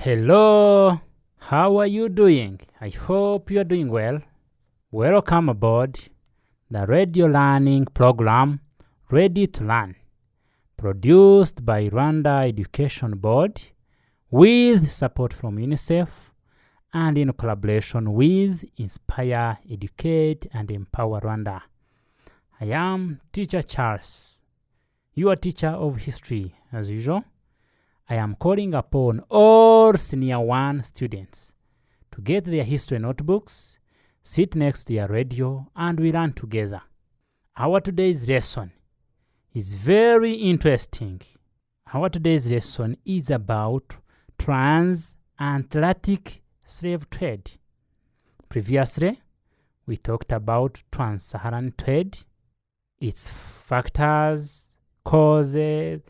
Hello, how are you doing? I hope you are doing well. Welcome aboard the radio learning program Ready to Learn, produced by Rwanda Education Board with support from UNICEF and in collaboration with Inspire, Educate and Empower Rwanda. I am Teacher Charles, your teacher of history as usual. I am calling upon all Senior 1 students to get their history notebooks, sit next to your radio, and we learn together. Our today's lesson is very interesting. Our today's lesson is about transatlantic slave trade. Previously, we talked about trans-Saharan trade, its factors, causes,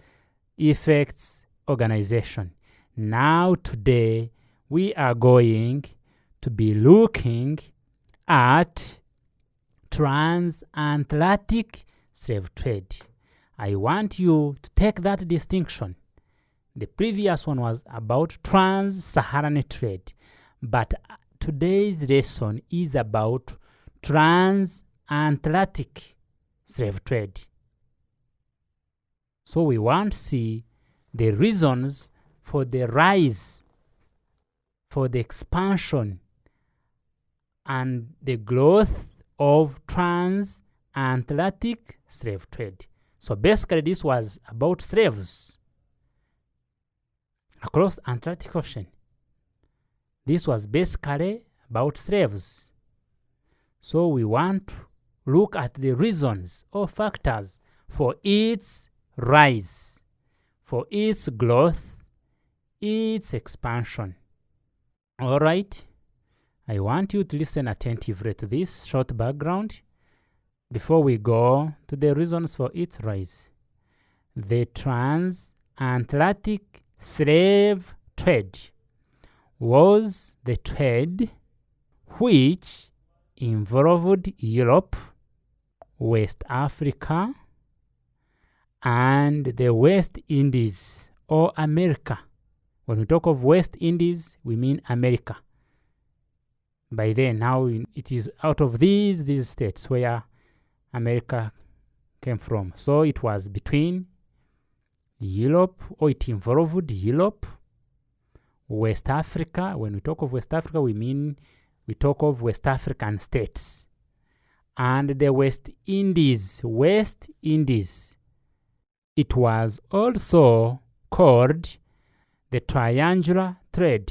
effects, organization. Now today we are going to be looking at transatlantic slave trade. I want you to take that distinction. The previous one was about trans-Saharan trade, but today's lesson is about transatlantic slave trade. So we want to see the reasons for the rise, for the expansion, and the growth of transatlantic slave trade. So basically this was about slaves across Atlantic Ocean. This was basically about slaves. So we want to look at the reasons or factors for its rise, for its growth, its expansion. All right, I want you to listen attentively to this short background before we go to the reasons for its rise. The transatlantic slave trade was the trade which involved Europe, West Africa, and the West Indies or America. When we talk of West Indies, we mean America. By then, now it is out of these states where America came from. So it was between Europe, or it involved Europe, West Africa. When we talk of West Africa, we talk of West African states. And the West Indies. It was also called the triangular trade.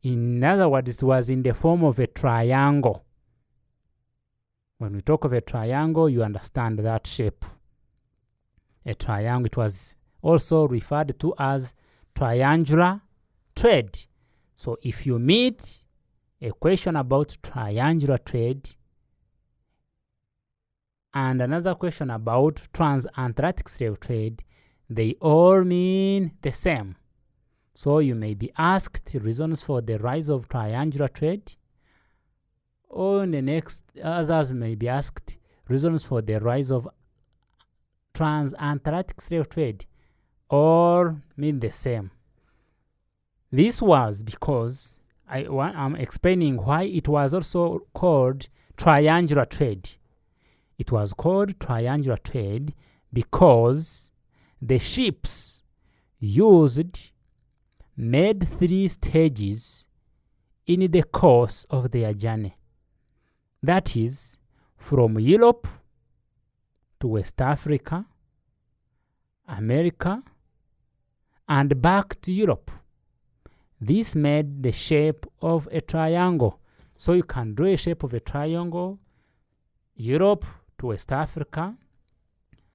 In other words, it was in the form of a triangle. When we talk of a triangle, you understand that shape. A triangle, it was also referred to as triangular trade. So if you meet a question about triangular trade and another question about transatlantic slave trade, they all mean the same. So you may be asked reasons for the rise of triangular trade, or in the next, others may be asked reasons for the rise of transatlantic slave trade, all mean the same. This was because I'm explaining why it was also called triangular trade. It was called triangular trade because the ships used made 3 stages in the course of their journey. That is, from Europe to West Africa, America, and back to Europe. This made the shape of a triangle. So you can draw a shape of a triangle, Europe to West Africa,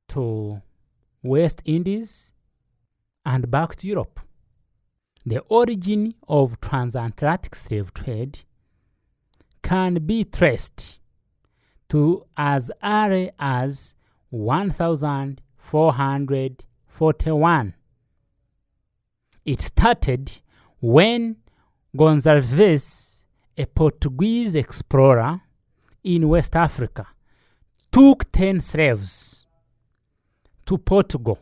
to West Indies, and back to Europe. The origin of transatlantic slave trade can be traced to as early as 1441. It started when Gonçalves, a Portuguese explorer in West Africa, took 10 slaves to Portugal.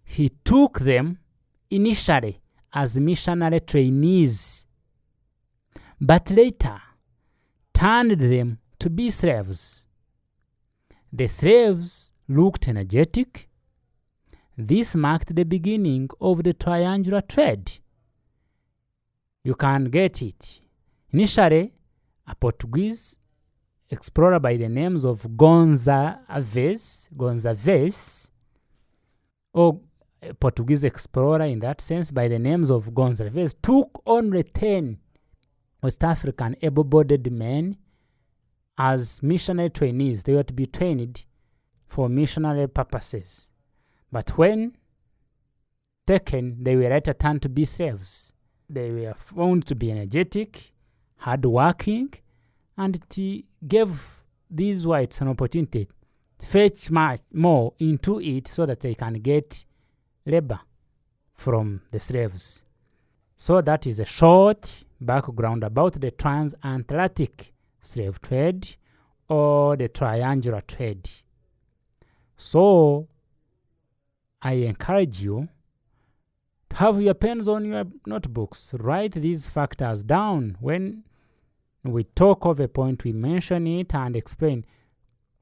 He took them initially as missionary trainees, but later turned them to be slaves. The slaves looked energetic. This marked the beginning of the triangular trade. You can get it. Initially, a Portuguese explorer by the names of Gonçalves, or a Portuguese explorer in that sense by the names of Gonçalves, took only 10 West African able-bodied men as missionary trainees. They were to be trained for missionary purposes. But when taken, they were later turned to be slaves. They were found to be energetic, hardworking, and it gave these whites an opportunity to fetch much more into it so that they can get labor from the slaves. So that is a short background about the transatlantic slave trade or the triangular trade. So I encourage you to have your pens on your notebooks. Write these factors down. When we talk of a point, we mention it and explain.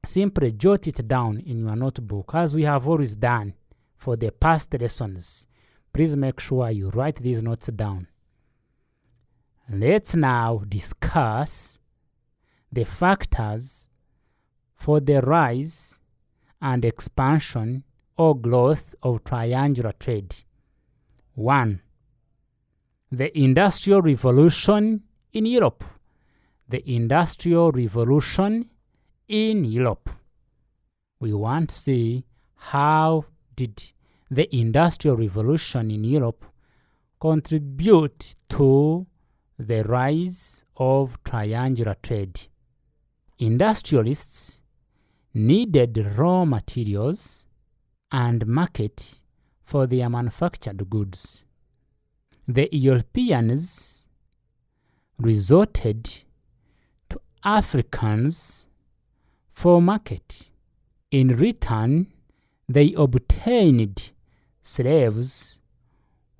Simply jot it down in your notebook, as we have always done for the past lessons. Please make sure you write these notes down. Let's now discuss the factors for the rise and expansion or growth of triangular trade. 1. The Industrial Revolution in Europe. The Industrial Revolution in Europe. We want to see how did the Industrial Revolution in Europe contribute to the rise of triangular trade. Industrialists needed raw materials and market for their manufactured goods. The Europeans resorted to Africans for market. In return, they obtained slaves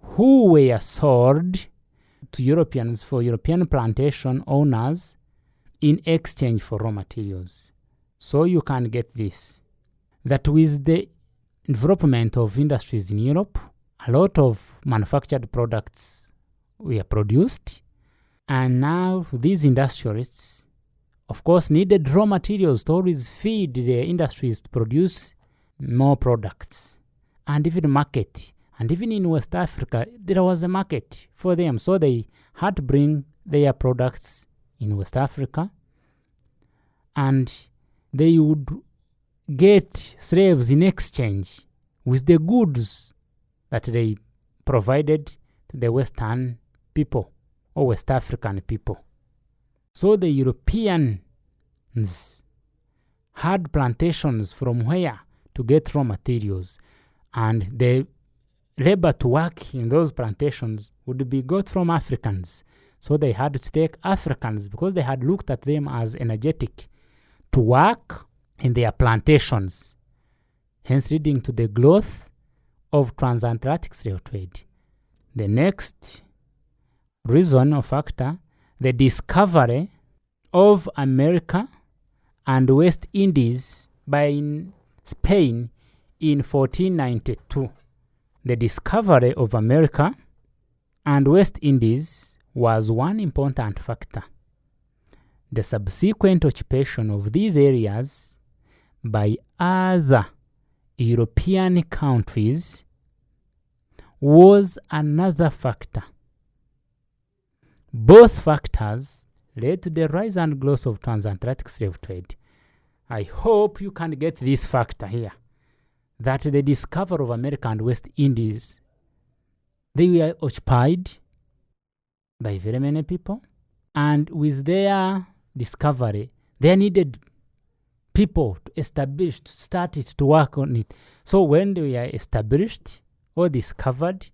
who were sold to Europeans for European plantation owners in exchange for raw materials. So you can get this, that with the development of industries in Europe, a lot of manufactured products were produced, and now these industrialists, of course, needed raw materials to always feed the industries to produce more products, and even market. And even in West Africa, there was a market for them, so they had to bring their products in West Africa, and they would get slaves in exchange with the goods that they provided to the Western people or West African people. So the Europeans had plantations from where to get raw materials, and the labor to work in those plantations would be got from Africans. So they had to take Africans because they had looked at them as energetic to work in their plantations, hence leading to the growth of transatlantic slave trade. The next reason or factor, the discovery of America and West Indies by Spain in 1492. The discovery of America and West Indies was one important factor. The subsequent occupation of these areas by other European countries was another factor. Both factors led to the rise and growth of transatlantic slave trade. I hope you can get this factor here, that the discovery of America and West Indies, they were occupied by very many people, and with their discovery, they needed people to establish, to start it, to work on it. So when they were established or discovered,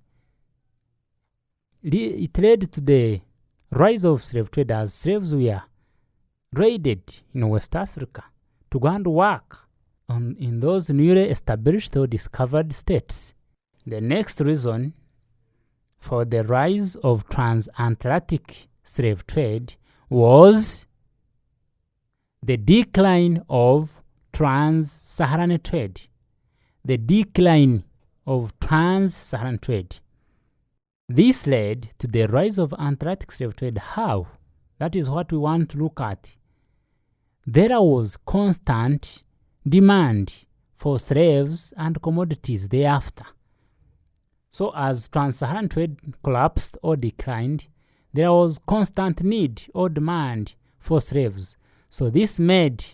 it led to the rise of slave trade, as slaves were raided in West Africa to go and work in those newly established or discovered states. The next reason for the rise of transatlantic slave trade was the decline of trans-Saharan trade. The decline of trans-Saharan trade. This led to the rise of Atlantic slave trade. How? That is what we want to look at. There was constant demand for slaves and commodities thereafter. So as trans-Saharan trade collapsed or declined, there was constant need or demand for slaves. So this made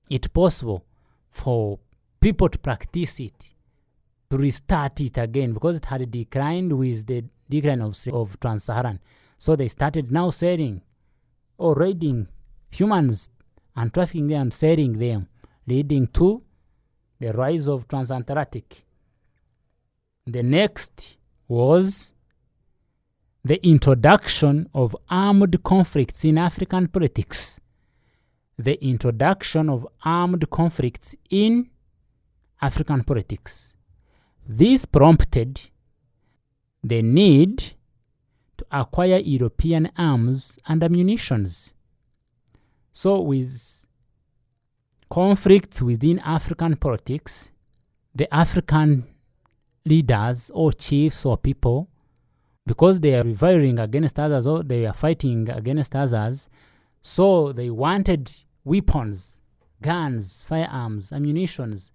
it possible for people to practice it, to restart it again, because it had declined with the decline of trans-Saharan. So they started now selling or raiding humans and trafficking them and selling them, leading to the rise of transatlantic. The next was the introduction of armed conflicts in African politics. The introduction of armed conflicts in African politics. This prompted the need to acquire European arms and ammunitions. So with conflicts within African politics, the African leaders or chiefs or people, because they are reviling against others or they are fighting against others, so they wanted weapons, guns, firearms, ammunitions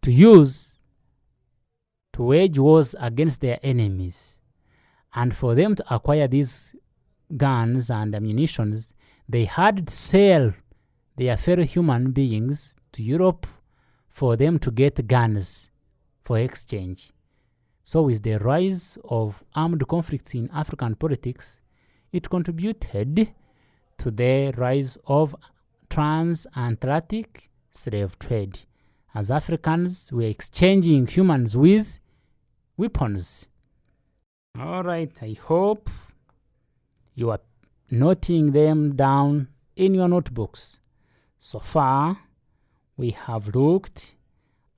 to use to wage wars against their enemies. And for them to acquire these guns and ammunitions, they had to sell their fellow human beings to Europe for them to get guns for exchange. So with the rise of armed conflicts in African politics, it contributed to the rise of transatlantic slave trade, as Africans were exchanging humans with weapons. All right, I hope you are noting them down in your notebooks. So far, we have looked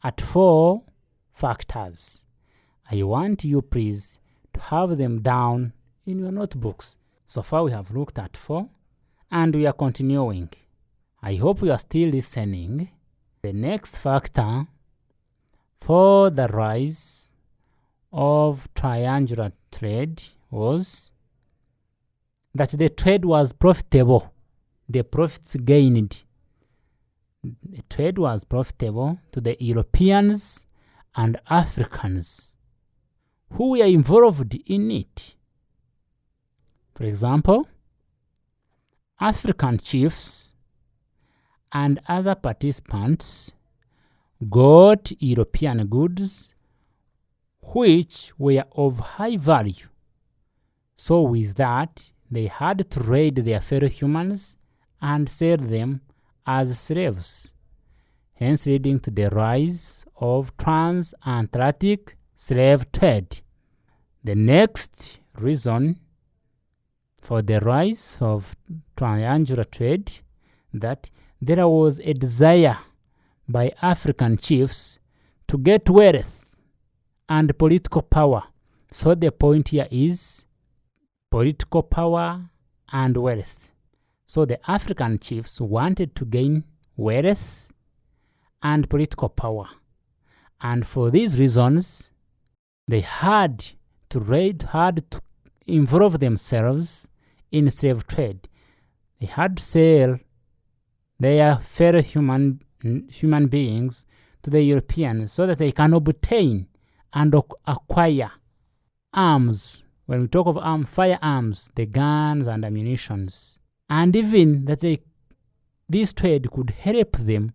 at 4 factors. I want you, please, to have them down in your notebooks. So far, we have looked at 4, and we are continuing. I hope you are still listening. The next factor for the rise of triangular trade was that the trade was profitable. The profits gained. The trade was profitable to the Europeans and Africans who were involved in it. For example, African chiefs and other participants got European goods which were of high value. So with that, they had to raid their fellow humans and sell them as slaves, hence leading to the rise of transatlantic slave trade. The next reason for the rise of triangular trade, that there was a desire by African chiefs to get wealth and political power. So the point here is political power and wealth. So the African chiefs wanted to gain wealth and political power. And for these reasons, they had to involve themselves in slave trade. They had to sell their fellow human beings to the Europeans so that they can obtain and acquire arms. When we talk of firearms, the guns and ammunitions, and even that this trade could help them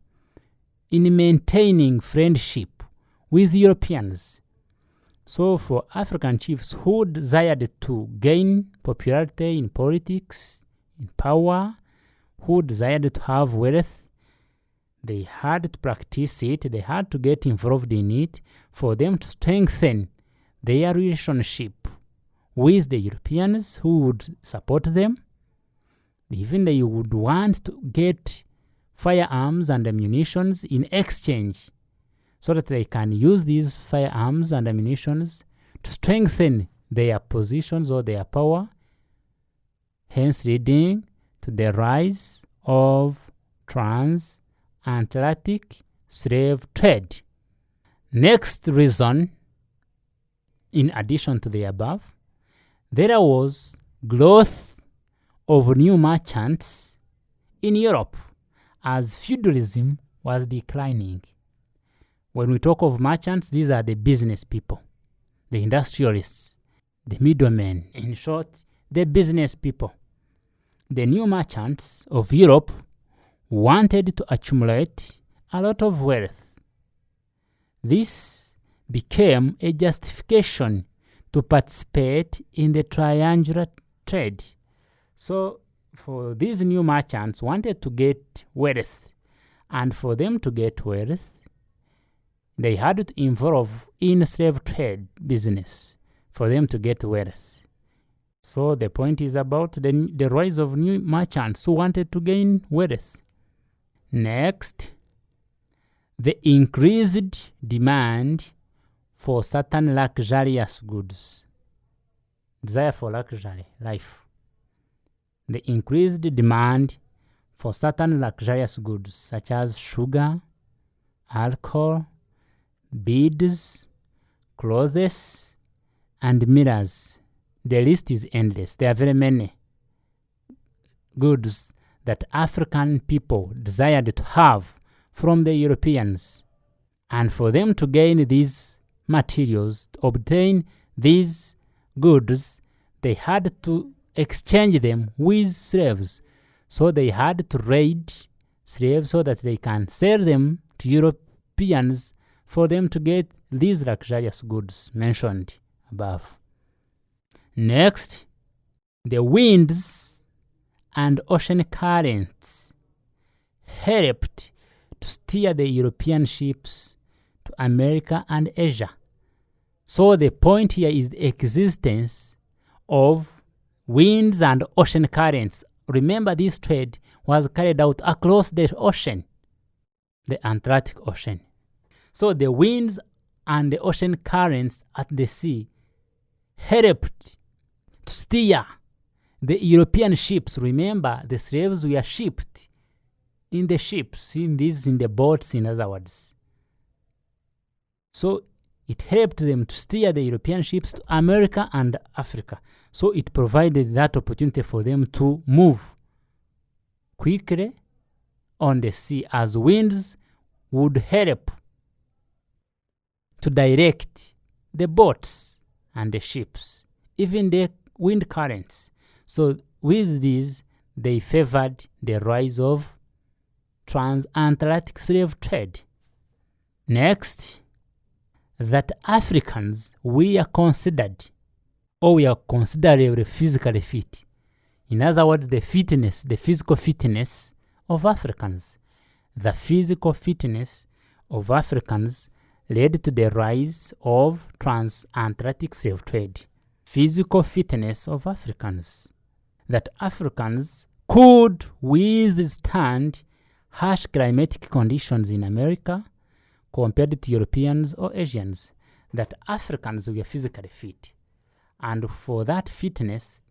in maintaining friendship with Europeans. So for African chiefs who desired to gain popularity in politics, in power, who desired to have wealth, they had to practice it, they had to get involved in it for them to strengthen their relationship with the Europeans who would support them. Even they would want to get firearms and ammunitions in exchange so that they can use these firearms and ammunitions to strengthen their positions or their power, hence leading to the rise of transatlantic slave trade. Next reason, in addition to the above, there was growth of new merchants in Europe as feudalism was declining. When we talk of merchants, these are the business people, the industrialists, the middlemen, in short, the business people. The new merchants of Europe wanted to accumulate a lot of wealth. This became a justification to participate in the triangular trade. So, for these new merchants wanted to get wealth, and for them to get wealth, they had to involve in slave trade business for them to get wealth. So the point is about the rise of new merchants who wanted to gain wealth. Next, the increased demand for certain luxurious goods. Desire for luxury, life. The increased demand for certain luxurious goods such as sugar, alcohol, beads, clothes, and mirrors. The list is endless. There are very many goods that African people desired to have from the Europeans. And for them to gain these materials, to obtain these goods, they had to exchange them with slaves. So they had to raid slaves so that they can sell them to Europeans for them to get these luxurious goods mentioned above. Next, the winds and ocean currents helped to steer the European ships to America and Asia. So the point here is the existence of winds and ocean currents. Remember, this trade was carried out across the ocean, the Atlantic Ocean. So the winds and the ocean currents at the sea helped to steer the European ships. Remember, the slaves were shipped in the ships, in the boats, in other words. So it helped them to steer the European ships to America and Africa. So it provided that opportunity for them to move quickly on the sea, as winds would help to direct the boats and the ships, even the wind currents. So with these, they favored the rise of transatlantic slave trade. Next, that Africans were considered, or we are considerably physically fit. In other words, the physical fitness of Africans. The physical fitness of Africans led to the rise of transatlantic slave trade. Physical fitness of Africans. That Africans could withstand harsh climatic conditions in America compared to Europeans or Asians. That Africans were physically fit. And for that fitness,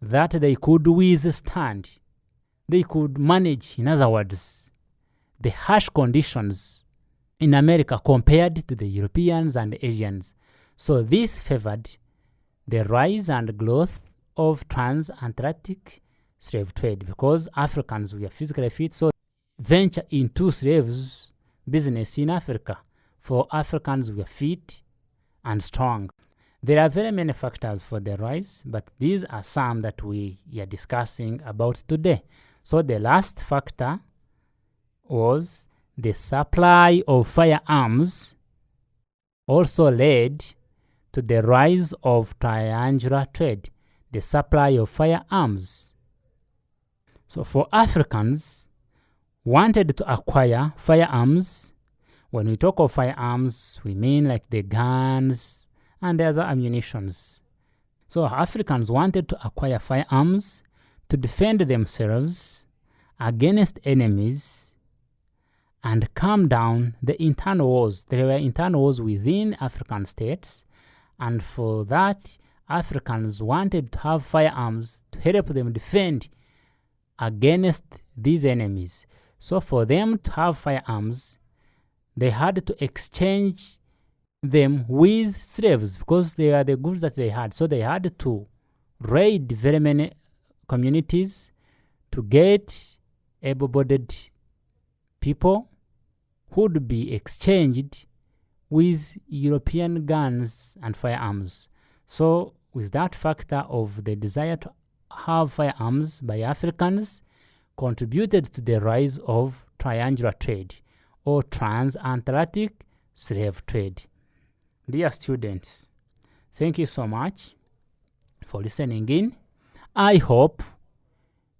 that they could withstand, they could manage, in other words, the harsh conditions in America compared to the Europeans and the Asians. So this favored the rise and growth of transatlantic slave trade, because Africans were physically fit, so venture into slaves business in Africa, for Africans were fit and strong. There are very many factors for the rise, but these are some that we are discussing about today. So the last factor was the supply of firearms also led to the rise of triangular trade, the supply of firearms. So for Africans wanted to acquire firearms, when we talk of firearms, we mean like the guns and the other ammunitions. So Africans wanted to acquire firearms to defend themselves against enemies and calm down the internal wars. There were internal wars within African states, and for that, Africans wanted to have firearms to help them defend against these enemies. So for them to have firearms, they had to exchange them with slaves because they are the goods that they had. So they had to raid very many communities to get able-bodied people who would be exchanged with European guns and firearms. So with that factor of the desire to have firearms by Africans contributed to the rise of triangular trade or transatlantic slave trade. Dear students, thank you so much for listening in. I hope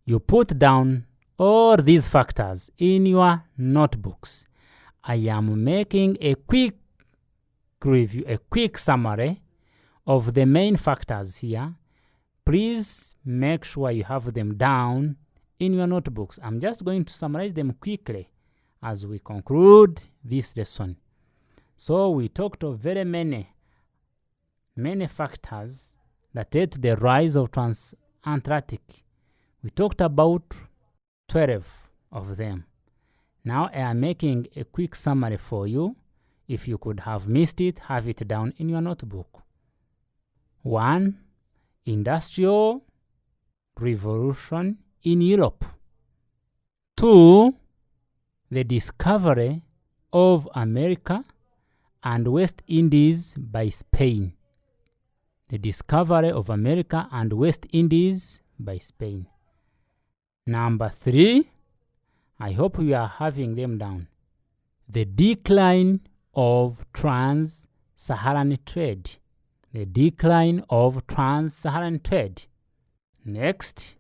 you put down all these factors in your notebooks. I am making a quick review, a quick summary of the main factors here. Please make sure you have them down in your notebooks. I'm just going to summarize them quickly as we conclude this lesson. So we talked of very many factors that led to the rise of transatlantic. We talked about 12 of them. Now I am making a quick summary for you. If you could have missed it, have it down in your notebook. 1. Industrial Revolution in Europe. 2. The discovery of America and West Indies by Spain. The discovery of America and West Indies by Spain. Number 3, I hope you are having them down. The decline of trans-Saharan trade. The decline of trans-Saharan trade. Next,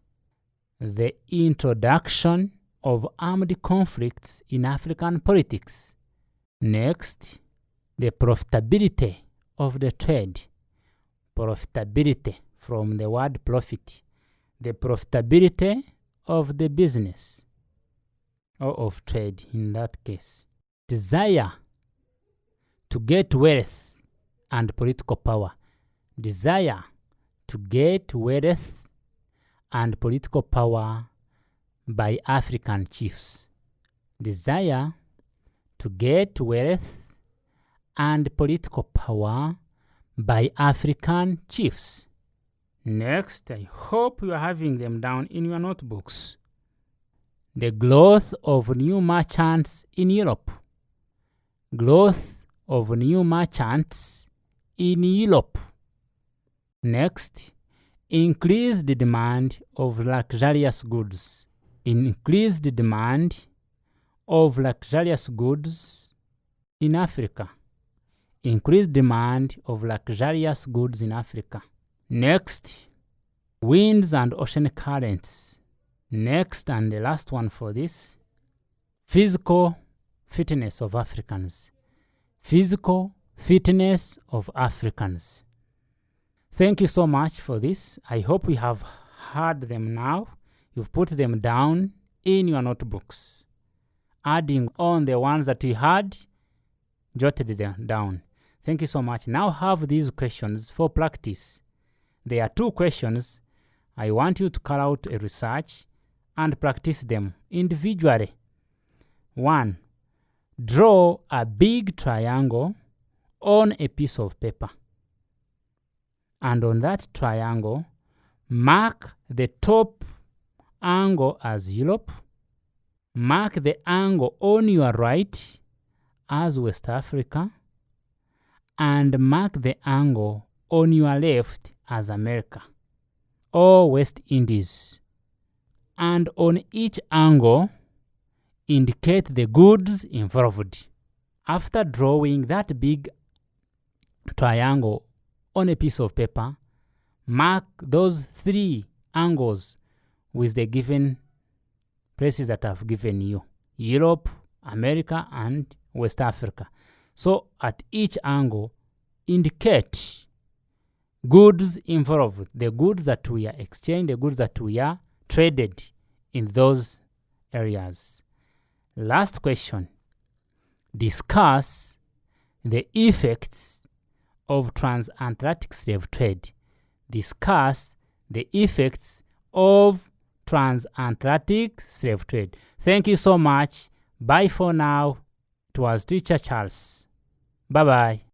the introduction of armed conflicts in African politics. Next, the profitability of the trade. Profitability from the word profit. The profitability of the business or of trade in that case. Desire to get wealth and political power. Desire to get wealth and political power by African chiefs. Desire to get wealth and political power by African chiefs. Next, I hope you are having them down in your notebooks. The growth of new merchants in Europe. Growth of new merchants in Europe. Next, increased demand of luxurious goods. Increased demand of luxurious goods in Africa. Increased demand of luxurious goods in Africa. Next, winds and ocean currents. Next, and the last one for this, physical fitness of Africans. Physical fitness of Africans. Thank you so much for this. I hope we have heard them now. You've put them down in your notebooks. Adding on the ones that you had, jotted them down. Thank you so much. Now have these questions for practice. There are 2 questions. I want you to carry out a research and practice them individually. 1. Draw a big triangle on a piece of paper. And on that triangle, mark the top angle as Europe. Mark the angle on your right as West Africa. And mark the angle on your left as America or West Indies. And on each angle, indicate the goods involved. After drawing that big triangle on a piece of paper, mark those 3 angles with the given places that I've given you: Europe, America, and West Africa. So at each angle, indicate goods involved, the goods that we are exchanged, the goods that we are traded in those areas. Last question. Discuss the effects of transatlantic slave trade. discuss the effects of transatlantic slave trade. Thank you so much. Bye for now. It was Teacher Charles. Bye-bye.